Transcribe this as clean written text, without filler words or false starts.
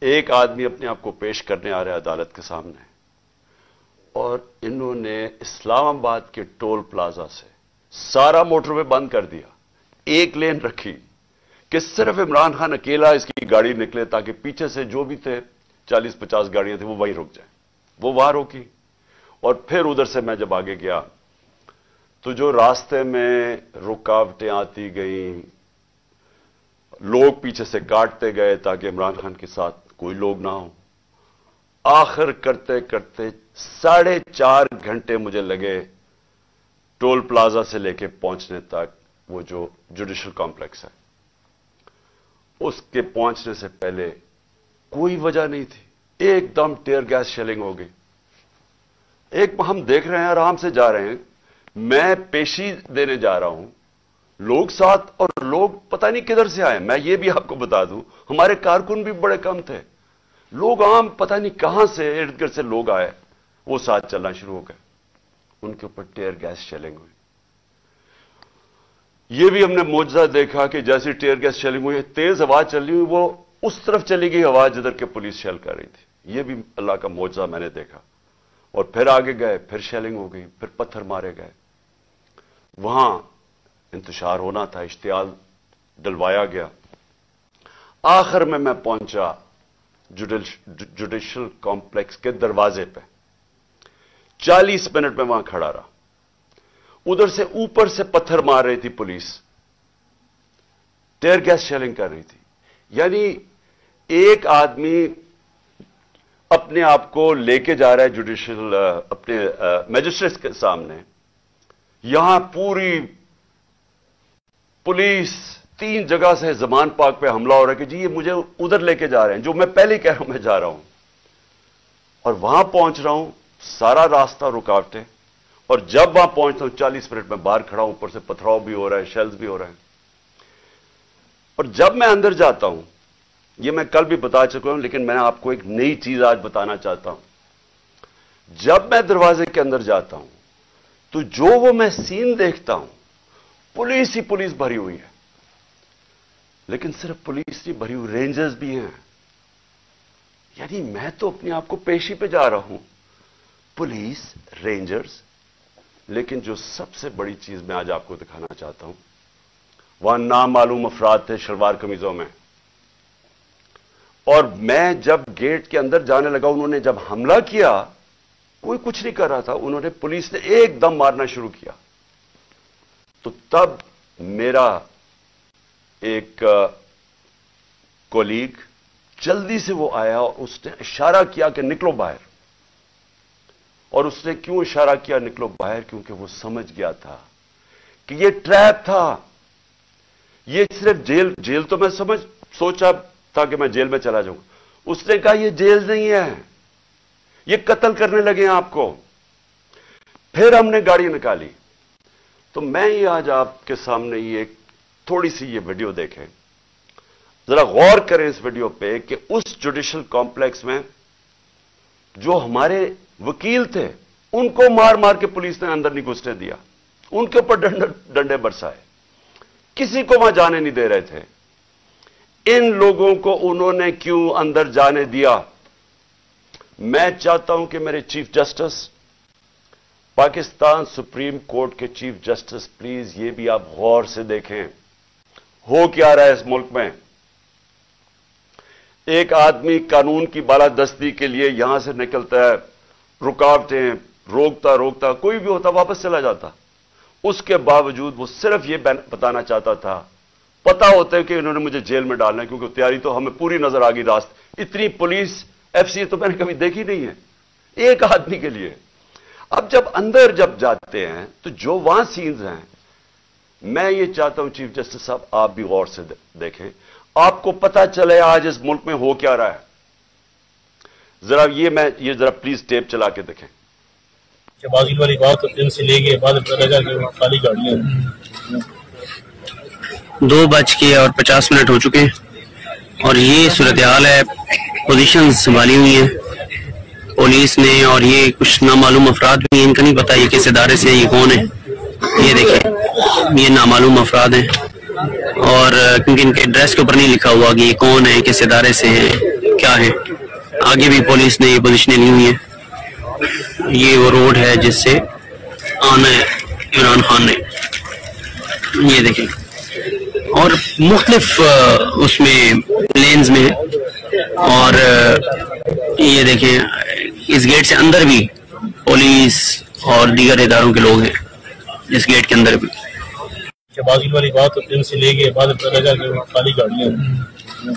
ایک آدمی اپنے آپ کو پیش کرنے آ رہا ہے عدالت کے سامنے اور انہوں نے اسلام آباد کے ٹول پلازا سے سارا موٹر وے بند کر دیا, ایک لین رکھی کہ صرف عمران خان اکیلا اس کی گاڑی نکلے تاکہ پیچھے سے جو بھی تھے 40-50 گاڑیاں تھیں وہ وہیں رک جائیں. وہ وہاں روکی اور پھر ادھر سے میں جب آگے گیا تو جو راستے میں رکاوٹیں آتی گئیں, لوگ پیچھے سے کاٹتے گئے تاکہ عمران خان کے ساتھ کوئی لوگ نہ ہو. آخر کرتے کرتے 4.5 گھنٹے مجھے لگے ٹول پلازا سے لے کے پہنچنے تک. وہ جو جوڈیشل کمپلیکس ہے اس کے پہنچنے سے پہلے کوئی وجہ نہیں تھی, ایک دم ٹیئر گیس شیلنگ ہو گئی. ایک ہم دیکھ رہے ہیں آرام سے جا رہے ہیں, میں پیشی دینے جا رہا ہوں, لوگ ساتھ اور لوگ پتہ نہیں کدھر سے آئے. میں یہ بھی آپ کو بتا دوں ہمارے کارکن بھی بڑے کم تھے, لوگ عام پتہ نہیں کہاں سے ارد گرد سے لوگ آئے, وہ ساتھ چلنا شروع ہو گئے, ان کے اوپر ٹیئر گیس شیلنگ ہوئی. یہ بھی ہم نے معجزہ دیکھا کہ جیسی ٹیئر گیس شیلنگ ہوئی, تیز ہوا چل رہی ہوئی, وہ اس طرف چلی گئی ہوا جدھر کے پولیس شیل کر رہی تھی. یہ بھی اللہ کا معجزہ میں نے دیکھا. اور پھر آگے گئے, پھر شیلنگ ہو گئی, پھر پتھر مارے گئے. وہاں انتشار ہونا تھا, اشتعال ڈلوایا گیا. آخر میں پہنچا جوڈیشل کمپلیکس کے دروازے پہ. 40 منٹ میں وہاں کھڑا رہا. ادھر سے اوپر سے پتھر مار رہی تھی پولیس, ٹیئر گیس شیلنگ کر رہی تھی. یعنی ایک آدمی اپنے آپ کو لے کے جا رہا ہے جوڈیشل اپنے میجسٹریٹ کے سامنے, یہاں پوری پولیس 3 جگہ سے زمان پاک پہ حملہ ہو رہا ہے کہ جی یہ مجھے ادھر لے کے جا رہے ہیں جو میں پہلے ہی کہہ رہا ہوں میں جا رہا ہوں. اور وہاں پہنچ رہا ہوں, سارا راستہ رکاوٹیں, اور جب وہاں پہنچتا ہوں 40 منٹ میں باہر کھڑا ہوں, اوپر سے پتھراؤ بھی ہو رہا ہے, شیلز بھی ہو رہے ہیں. اور جب میں اندر جاتا ہوں, یہ میں کل بھی بتا چکا ہوں لیکن میں آپ کو ایک نئی چیز آج بتانا چاہتا ہوں. جب میں دروازے کے اندر جاتا ہوں تو جو وہ میں سین دیکھتا ہوں, پولیس ہی پولیس بھری ہوئی ہے. لیکن صرف پولیس نہیں بھری ہوئی, رینجرز بھی ہیں. یعنی میں تو اپنے آپ کو پیشی پہ جا رہا ہوں, پولیس, رینجرز. لیکن جو سب سے بڑی چیز میں آج آپ کو دکھانا چاہتا ہوں, وہاں نامعلوم افراد تھے شلوار قمیضوں میں. اور میں جب گیٹ کے اندر جانے لگا, انہوں نے جب حملہ کیا, کوئی کچھ نہیں کر رہا تھا, انہوں نے پولیس نے ایک دم مارنا شروع کیا. تو تب میرا ایک کولیگ جلدی سے وہ آیا اور اس نے اشارہ کیا کہ نکلو باہر. اور اس نے کیوں اشارہ کیا نکلو باہر؟ کیونکہ وہ سمجھ گیا تھا کہ یہ ٹریپ تھا. یہ صرف جیل تو میں سوچا تھا کہ میں جیل میں چلا جاؤں. اس نے کہا یہ جیل نہیں ہے, یہ قتل کرنے لگے ہیں آپ کو. پھر ہم نے گاڑی نکالی. تو میں یہ آج آپ کے سامنے یہ ایک تھوڑی سی یہ ویڈیو دیکھیں, ذرا غور کریں اس ویڈیو پہ کہ اس جوڈیشل کمپلیکس میں جو ہمارے وکیل تھے ان کو مار مار کے پولیس نے اندر نہیں گھسنے دیا, ان کے اوپر ڈنڈے برسائے, کسی کو وہاں جانے نہیں دے رہے تھے. ان لوگوں کو انہوں نے کیوں اندر جانے دیا؟ میں چاہتا ہوں کہ میرے chief justice, Pakistan supreme court کے چیف جسٹس, پلیز یہ بھی آپ غور سے دیکھیں ہو کیا رہا ہے اس ملک میں. ایک آدمی قانون کی بالادستی کے لیے یہاں سے نکلتا ہے, رکاوٹیں روکتا کوئی بھی ہوتا واپس چلا جاتا. اس کے باوجود وہ صرف یہ بتانا چاہتا تھا, پتا ہوتا ہے کہ انہوں نے مجھے جیل میں ڈالنا ہے, کیونکہ تیاری تو ہمیں پوری نظر آ گئی. اتنی پولیس ایف سی تو میں نے کبھی دیکھی نہیں ہے ایک آدمی کے لیے. اب جب اندر جاتے ہیں تو جو وہاں سینز ہیں, میں یہ چاہتا ہوں چیف جسٹس صاحب آپ بھی غور سے دیکھیں, آپ کو پتا چلے آج اس ملک میں ہو کیا رہا ہے. ذرا پلیز ٹیپ چلا کے دیکھیں. بازی والی بات دن سے لے کے بعد پتہ لگا کہ خالی گاڑیاں 2:50 ہو چکے ہیں اور یہ صورتحال ہے. پوزیشن سنبھالی ہوئی ہیں پولیس نے, اور یہ کچھ نامعلوم افراد بھی ہیں, ان کا نہیں پتا یہ کس ادارے سے ہیں, یہ کون ہیں. یہ دیکھیں یہ نامعلوم افراد ہیں, اور کیونکہ ان کے ایڈریس کے اوپر نہیں لکھا ہوا کہ یہ کون ہے, کس ادارے سے ہیں, کیا کیا ہے. آگے بھی پولیس نے یہ پوزیشنیں لی ہوئی ہیں. یہ وہ روڈ ہے جس سے آنا ہے عمران خان نے. یہ دیکھیں اور مختلف اس میں لینز میں اور یہ دیکھیں اس گیٹ سے اندر بھی پولیس اور دیگر اداروں کے لوگ ہیں. اس گیٹ کے اندر بھی شہباز گل والی بات ان سے لے کے بعد پتہ لگا کہ خالی گاڑیاں ہیں.